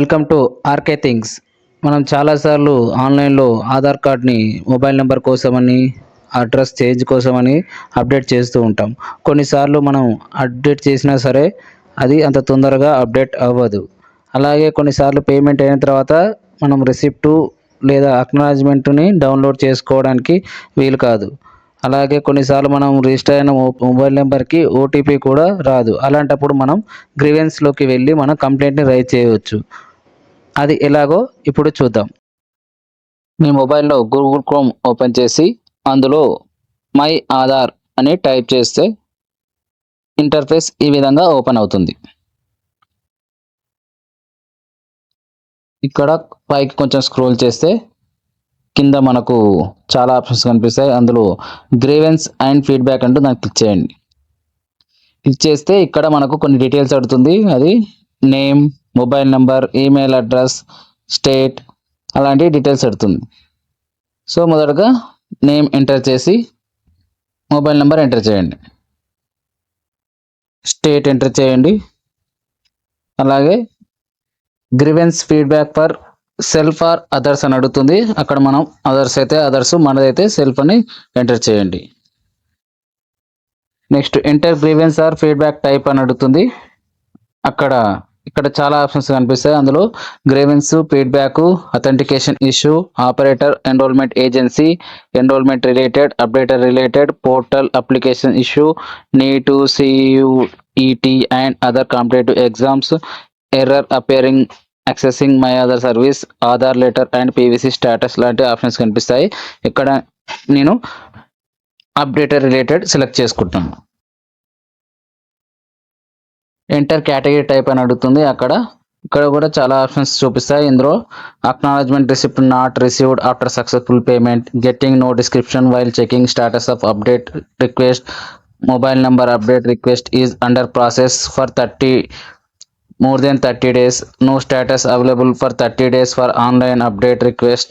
Welcome to RK things. మనం చాలాసార్లు ఆన్లైన్లో ఆధార్ కార్డ్ని మొబైల్ నెంబర్ కోసమని, అడ్రస్ చేంజ్ కోసమని అప్డేట్ చేస్తూ ఉంటాం. కొన్నిసార్లు మనం అప్డేట్ చేసినా సరే అది అంత తొందరగా అప్డేట్ అవ్వదు. అలాగే కొన్నిసార్లు పేమెంట్ అయిన తర్వాత మనం రిసిప్టు లేదా అక్నాలెడ్జ్మెంట్ని డౌన్లోడ్ చేసుకోవడానికి వీలు కాదు. అలాగే కొన్నిసార్లు మనం రిజిస్టర్ అయిన మొబైల్ నెంబర్కి ఓటీపీ కూడా రాదు. అలాంటప్పుడు మనం గ్రీవెన్స్లోకి వెళ్ళి మనం కంప్లైంట్ని రైజ్ చేయవచ్చు. అది ఎలాగో ఇప్పుడు చూద్దాం. మీ మొబైల్లో గూగుల్ క్రోమ్ ఓపెన్ చేసి అందులో మై ఆధార్ అని టైప్ చేస్తే ఇంటర్ఫేస్ ఈ విధంగా ఓపెన్ అవుతుంది. ఇక్కడ పైకి కొంచెం స్క్రోల్ చేస్తే కింద మనకు చాలా ఆప్షన్స్ కనిపిస్తాయి. అందులో గ్రీవెన్స్ అండ్ ఫీడ్బ్యాక్ అంటూ దాన్ని క్లిక్ చేయండి. క్లిక్ చేస్తే ఇక్కడ మనకు కొన్ని డీటెయిల్స్ అడుగుతుంది. అది name, mobile number, email address, state అలాంటి డీటెయిల్స్ అడుగుతుంది. సో మొదటగా నేమ్ ఎంటర్ చేసి మొబైల్ నెంబర్ ఎంటర్ చేయండి, స్టేట్ ఎంటర్ చేయండి. అలాగే grievance feedback for self or others అని అడుగుతుంది. అక్కడ మనం అదర్స్ అయితే అదర్స్, మనదైతే సెల్ఫ్ అని ఎంటర్ చేయండి. Next enter grievance or feedback type అని అడుగుతుంది. ఇక్కడ చాలా ఆప్షన్స్ కనిపిస్తాయి. అందులో grievance, feedback, authentication issue, operator, enrolment agency, enrolment related, updater related, portal, application issue, need to CUET and other competitive exams, error appearing accessing my Aadhaar service, Aadhaar letter and PVC status లాంటి options కనిపిస్తాయి. ఇక్కడ నేను updater related select చేసుకుంటాను. Enter category type అని అడుగుతుంది. ఇక్కడ కూడా చాలా ఆప్షన్స్ చూపిస్తాయి. ఇందులో acknowledgement receipt not received after successful payment, getting no description while checking status of update request, mobile number update request is under process for more than 30 days, no status available for 30 days for online update request,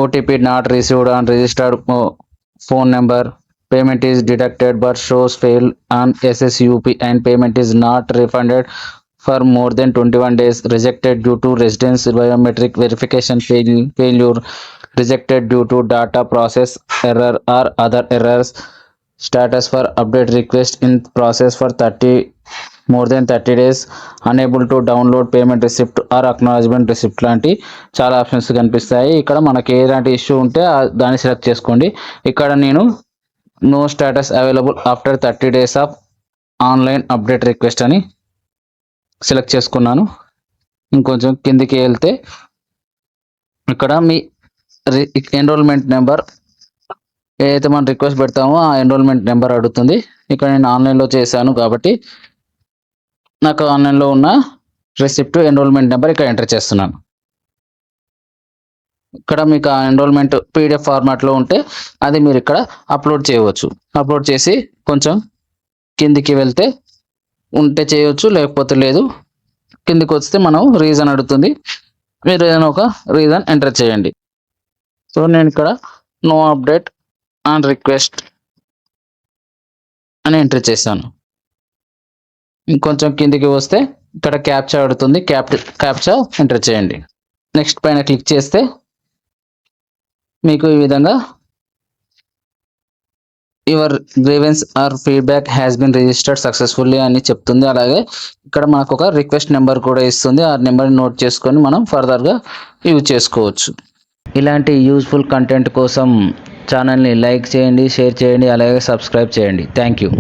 OTP not received on registered phone number, payment is deducted but shows fail on SSUP and payment is not refunded for more than 21 days, rejected due to residence biometric verification failure, rejected due to data process error or other errors, status for update request in process for more than 30 days, unable to download payment receipt or acknowledgement receipt లాంటి చాలా options కనిపిస్తాయి. ఇక్కడ మనకి ఎలాంటి issue ఉంటే దాన్ని select చేసుకోండి. ఇక్కడ నేను no status available after 30 days of online update request అని సెలెక్ట్ చేసుకున్నాను. ఇంకొంచెం కిందికి వెళ్తే ఇక్కడ మీ ఎన్రోల్మెంట్ నెంబర్ ఏదైతే మనం రిక్వెస్ట్ పెడతామో ఆ ఎన్రోల్మెంట్ నెంబర్ అడుగుతుంది. ఇక్కడ నేను ఆన్లైన్లో చేశాను కాబట్టి నాకు ఆన్లైన్లో ఉన్న రిసిప్ట్ ఎన్రోల్మెంట్ నెంబర్ ఇక్కడ ఎంటర్ చేస్తున్నాను. ఇక్కడ మీకు ఆ ఎన్రోల్మెంట్ PDF ఫార్మాట్లో ఉంటే అది మీరు ఇక్కడ అప్లోడ్ చేయవచ్చు. అప్లోడ్ చేసి కొంచెం కిందికి వెళ్తే ఉంటే చేయవచ్చు, లేకపోతే లేదు. కిందికి వస్తే మనం రీజన్ అడుగుతుంది. మీరు ఏదైనా ఒక రీజన్ ఎంటర్ చేయండి. సో నేను ఇక్కడ నో అప్డేట్ ఆన్ రిక్వెస్ట్ అని ఎంటర్ చేశాను. ఇంకొంచెం కిందికి వస్తే ఇక్కడ క్యాప్చా అడుగుతుంది. క్యాప్చా ఎంటర్ చేయండి. నెక్స్ట్ పైన క్లిక్ చేస్తే మీకు ఈ విధంగా your grievance or feedback has been registered successfully అని చెప్తుంది. అలాగే ఇక్కడ మనకు ఒక రిక్వెస్ట్ నెంబర్ కూడా ఇస్తుంది. ఆ నెంబర్ని నోట్ చేసుకొని మనం ఫర్దర్గా యూజ్ చేసుకోవచ్చు. ఇలాంటి యూజ్ఫుల్ కంటెంట్ కోసం ఛానల్ని లైక్ చేయండి, షేర్ చేయండి, అలాగే సబ్స్క్రైబ్ చేయండి. Thank you.